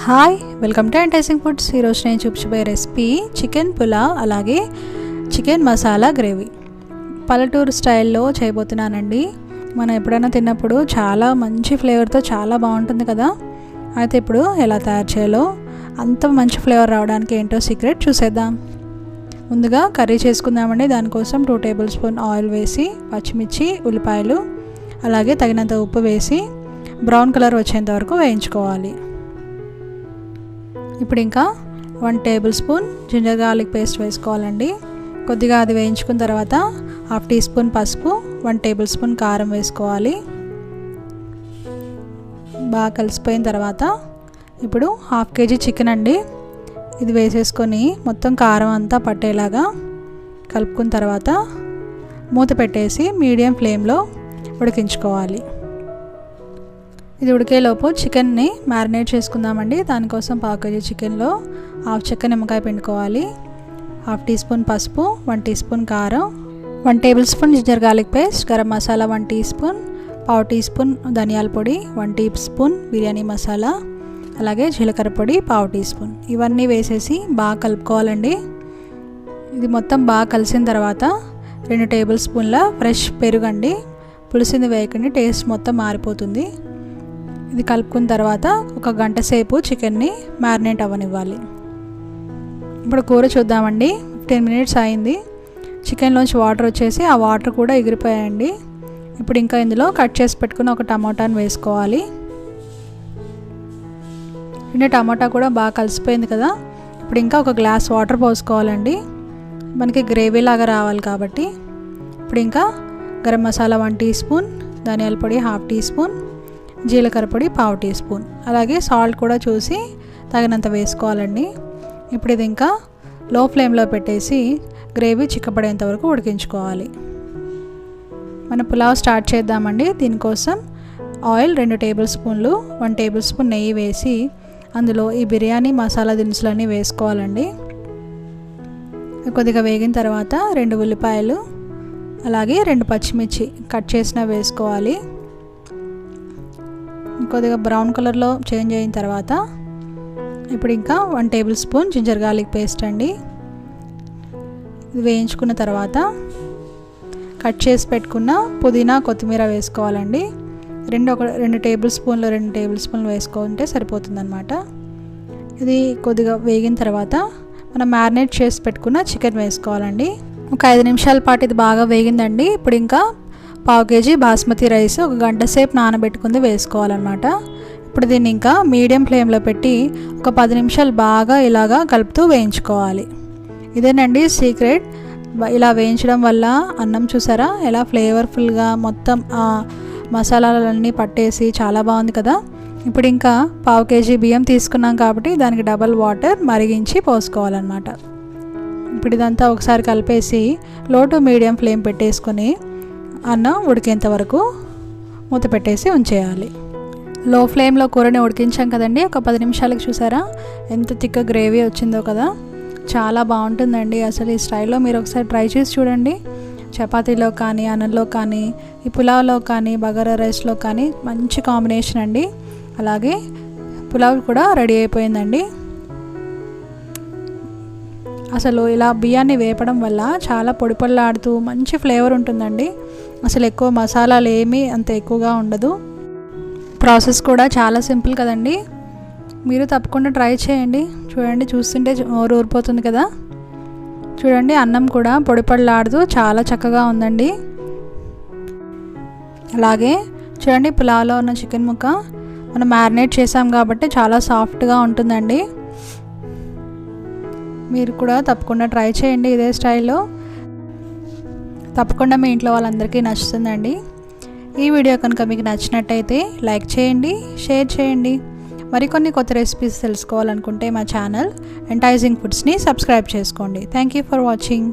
Hi, welcome to enticing foods. ఈరోజు నేను చూపించబోయే రెసిపీ చికెన్ పులావ్ అలాగే చికెన్ మసాలా గ్రేవీ. పల్లెటూరు స్టైల్లో చేయబోతున్నానండి. మనం ఎప్పుడైనా తిన్నప్పుడు చాలా మంచి ఫ్లేవర్తో చాలా బాగుంటుంది కదా. అయితే ఇప్పుడు ఎలా తయారు చేయాలో, అంత మంచి ఫ్లేవర్ రావడానికి ఏంటో సీక్రెట్ చూసేద్దాం. ముందుగా కర్రీ చేసుకుందామండి. దానికోసం 2 టేబుల్ స్పూన్ ఆయిల్ వేసి పచ్చిమిర్చి, ఉల్లిపాయలు అలాగే తగినంత ఉప్పు వేసి బ్రౌన్ కలర్ వచ్చేంత వరకు వేయించుకోవాలి. ఇప్పుడు ఇంకా 1 tablespoon ginger garlic paste వేసుకోవాలండి. కొద్దిగా అది వేయించుకున్న తర్వాత 1/2 టీ స్పూన్ పసుపు, 1 టేబుల్ స్పూన్ కారం వేసుకోవాలి. బాగా కలిసిపోయిన తర్వాత ఇప్పుడు 1/2 కేజీ చికెన్ అండి, ఇది వేసేసుకొని మొత్తం కారం అంతా పట్టేలాగా కలుపుకున్న తర్వాత మూత పెట్టేసి మీడియం ఫ్లేమ్లో ఉడికించుకోవాలి. ఇది ఉడికేలోపు చికెన్ని మ్యారినేట్ చేసుకుందామండి. దానికోసం 1/2 కేజీ చికెన్లో 1/2 చెక్క నిమ్మకాయ పిండుకోవాలి. 1/2 టీ స్పూన్ పసుపు, 1 టీ స్పూన్ కారం, 1 tablespoon ginger garlic paste, garam masala 1 teaspoon, 1/2 teaspoon ధనియాల పొడి, 1 టీ స్పూన్ బిర్యానీ మసాలా, అలాగే జీలకర్ర పొడి 1/2 టీ స్పూన్. ఇవన్నీ వేసేసి బాగా కలుపుకోవాలండి. ఇది మొత్తం బాగా కలిసిన తర్వాత 2 టేబుల్ స్పూన్ల ఫ్రెష్ పెరుగండి. పులిసింది వేయకండి, టేస్ట్ మొత్తం మారిపోతుంది. ఇది కలుపుకున్న తర్వాత 1 గంట సేపు చికెన్ని మ్యారినేట్ అవ్వనివ్వాలి. ఇప్పుడు కూర చూద్దామండి. 15 మినిట్స్ అయింది. చికెన్లోంచి వాటర్ వచ్చేసి ఆ వాటర్ కూడా ఎగిరిపోయాయండి. ఇప్పుడు ఇంకా ఇందులో కట్ చేసి పెట్టుకుని 1 టమాటాను వేసుకోవాలి. టమాటా కూడా బాగా కలిసిపోయింది కదా. ఇప్పుడు ఇంకా 1 గ్లాస్ వాటర్ పోసుకోవాలండి, మనకి గ్రేవీ లాగా రావాలి కాబట్టి. ఇప్పుడు ఇంకా గరం మసాలా 1 టీ స్పూన్, ధనియాల పొడి 1/2 టీ స్పూన్, జీలకర్ర పొడి 1/2 టీ స్పూన్, అలాగే సాల్ట్ కూడా చూసి తగినంత వేసుకోవాలండి. ఇప్పుడు ఇది ఇంకా లో ఫ్లేమ్లో పెట్టేసి గ్రేవీ చిక్కపడేంత వరకు ఉడికించుకోవాలి. మన పులావ్ స్టార్ట్ చేద్దామండి. దీనికోసం ఆయిల్ 2 టేబుల్ స్పూన్లు, 1 టేబుల్ స్పూన్ నెయ్యి వేసి అందులో ఈ బిర్యానీ మసాలా దినుసులన్నీ వేసుకోవాలండి. కొద్దిగా వేగిన తర్వాత 2 ఉల్లిపాయలు అలాగే 2 పచ్చిమిర్చి కట్ చేసిన వేసుకోవాలి. కొద్దిగా బ్రౌన్ కలర్లో చేంజ్ అయిన తర్వాత ఇప్పుడు ఇంకా 1 tablespoon ginger garlic paste అండి, ఇది వేయించుకున్న తర్వాత కట్ చేసి పెట్టుకున్న పుదీనా, కొత్తిమీర వేసుకోవాలండి. 2 టేబుల్ స్పూన్లు వేసుకుంటే సరిపోతుందన్నమాట. ఇది కొద్దిగా వేగిన తర్వాత మనం మ్యారినేట్ చేసి పెట్టుకున్న చికెన్ వేసుకోవాలండి. ఒక 5 నిమిషాల పాటు ఇది బాగా వేగిందండి. ఇప్పుడు ఇంకా 1/2 కేజీ బాస్మతి రైస్ 1 గంట సేపు నానబెట్టుకుంది వేసుకోవాలన్నమాట. ఇప్పుడు దీన్ని ఇంకా మీడియం ఫ్లేమ్లో పెట్టి ఒక 10 నిమిషాలు బాగా ఇలాగా కలుపుతూ వేయించుకోవాలి. ఇదేనండి సీక్రెట్. ఇలా వేయించడం వల్ల అన్నం చూసారా ఎలా ఫ్లేవర్ఫుల్గా మొత్తం మసాలాలన్నీ పట్టేసి చాలా బాగుంది కదా. ఇప్పుడు ఇంకా 1/2 కేజీ బియ్యం తీసుకున్నాం కాబట్టి దానికి డబల్ వాటర్ మరిగించి పోసుకోవాలన్నమాట. ఇప్పుడు ఇదంతా ఒకసారి కలిపేసి లో టు మీడియం ఫ్లేమ్ పెట్టేసుకొని అన్నం ఉడికేంత వరకు మూత పెట్టేసి ఉంచేయాలి. లో ఫ్లేమ్లో కూరని ఉడికించాం కదండి. ఒక 10 నిమిషాలకు చూసారా ఎంత తిక్క గ్రేవీ వచ్చిందో కదా. చాలా బాగుంటుందండి. అసలు ఈ స్టైల్లో మీరు ఒకసారి ట్రై చేసి చూడండి. చపాతీలో కానీ, అన్నంలో కానీ, ఈ పులావ్లో కానీ, బగారా రైస్లో కానీ మంచి కాంబినేషన్ అండి. అలాగే పులావ్ కూడా రెడీ అయిపోయిందండి. అసలు ఇలా బియ్యాన్ని వేపడం వల్ల చాలా పొడిపొల్లాడుతూ మంచి ఫ్లేవర్ ఉంటుందండి. అసలు ఎక్కువ మసాలాలు ఏమీ అంత ఎక్కువగా ఉండదు. ప్రాసెస్ కూడా చాలా సింపుల్ కదండి. మీరు తప్పకుండా ట్రై చేయండి. చూడండి, చూస్తుంటే ఊరిపోతుంది కదా. చూడండి, అన్నం కూడా పొడిపొల్లాడుతూ చాలా చక్కగా ఉందండి. అలాగే చూడండి, పులావ్లో ఉన్న చికెన్ ముక్క మనం మ్యారినేట్ చేసాం కాబట్టి చాలా సాఫ్ట్గా ఉంటుందండి. మీరు కూడా తప్పకుండా ట్రై చేయండి ఇదే స్టైల్లో. తప్పకుండా మీ ఇంట్లో వాళ్ళందరికీ నచ్చుతుందండి. ఈ వీడియో కనుక మీకు నచ్చినట్టయితే లైక్ చేయండి, షేర్ చేయండి. మరికొన్ని కొత్త రెసిపీస్ తెలుసుకోవాలనుకుంటే మా ఛానల్ ఎంటైజింగ్ ఫుడ్స్ని సబ్స్క్రైబ్ చేసుకోండి. Thank you for watching.